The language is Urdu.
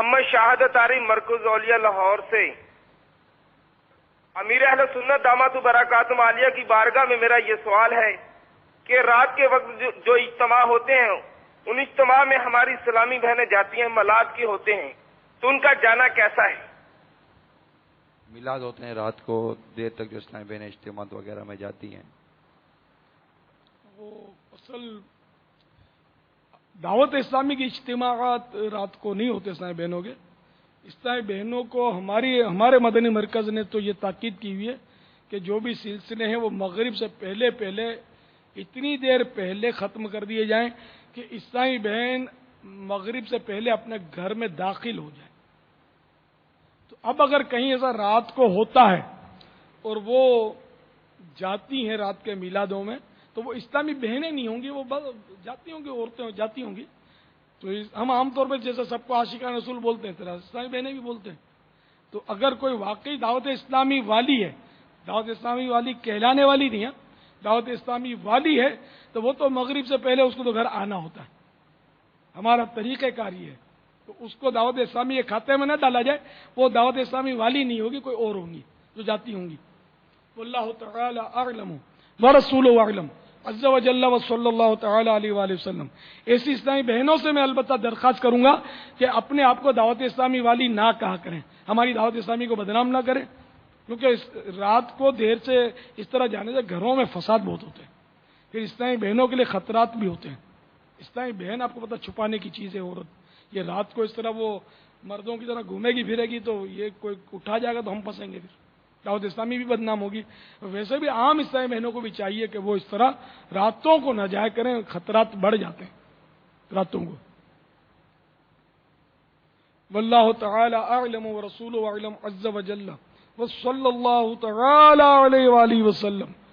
محمد شہادت آری مرکز اولیاء لاہور سے امیر اہل سنت دامت برکاتہم عالیہ کی بارگاہ میں میرا یہ سوال ہے کہ رات کے وقت جو اجتماع ہوتے ہیں ان اجتماع میں ہماری اسلامی بہنیں جاتی ہیں، میلاد کی ہوتے ہیں، تو ان کا جانا کیسا ہے؟ میلاد ہوتے ہیں رات کو دیر تک جو اسلامی بہنیں اجتماعات وغیرہ میں جاتی ہیں، وہ اصل دعوت اسلامی کے اجتماعات رات کو نہیں ہوتے اسلامی بہنوں کے. اسلامی بہنوں کو ہمارے مدنی مرکز نے تو یہ تاکید کی ہوئی ہے کہ جو بھی سلسلے ہیں وہ مغرب سے پہلے اتنی دیر پہلے ختم کر دیے جائیں کہ اسلامی بہن مغرب سے پہلے اپنے گھر میں داخل ہو جائیں. تو اب اگر کہیں ایسا رات کو ہوتا ہے اور وہ جاتی ہیں رات کے میلادوں میں تو وہ اسلامی بہنیں نہیں ہوں گی، وہ جاتی ہوں گی، عورتیں جاتی ہوں گی. تو ہم عام طور پہ جیسے سب کو عاشقان رسول بولتے ہیں طرح اسلامی بہنیں بھی بولتے ہیں. تو اگر کوئی واقعی دعوت اسلامی والی ہے، دعوت اسلامی والی کہلانے والی نہیں ہے، دعوت اسلامی والی ہے، تو وہ تو مغرب سے پہلے اس کو تو گھر آنا ہوتا ہے. ہمارا طریقہ کار یہ ہے. تو اس کو دعوت اسلامی کے کھاتے میں نہ ڈالا جائے، وہ دعوت اسلامی والی نہیں ہوگی، کوئی اور ہوں گی جو جاتی ہوں گی. واللہ تعالی اعلم ورسولہ اعلم عز وجل وصلی اللہ تعالی علیہ وآلہ وسلم. ایسی اسلامی بہنوں سے میں البتہ درخواست کروں گا کہ اپنے آپ کو دعوت اسلامی والی نہ کہا کریں، ہماری دعوت اسلامی کو بدنام نہ کریں، کیونکہ رات کو دیر سے اس طرح جانے سے گھروں میں فساد بہت ہوتے ہیں، پھر اسلامی بہنوں کے لیے خطرات بھی ہوتے ہیں. اسلامی بہن آپ کو پتہ چھپانے کی چیز ہے، عورت یہ رات کو اس طرح وہ مردوں کی طرح گھومے گی پھرے گی تو یہ کوئی اٹھا جائے گا تو ہم پھنسیں گے، پھر دعوت اسلامی بھی بدنام ہوگی. ویسے بھی عام اسلامی بہنوں کو بھی چاہیے کہ وہ اس طرح راتوں کو نہ جایا کریں، خطرات بڑھ جاتے ہیں راتوں کو. واللہ تعالی اعلم ورسولہ اعلم عز وجل وصلی اللہ تعالی علیہ وآلہ وسلم.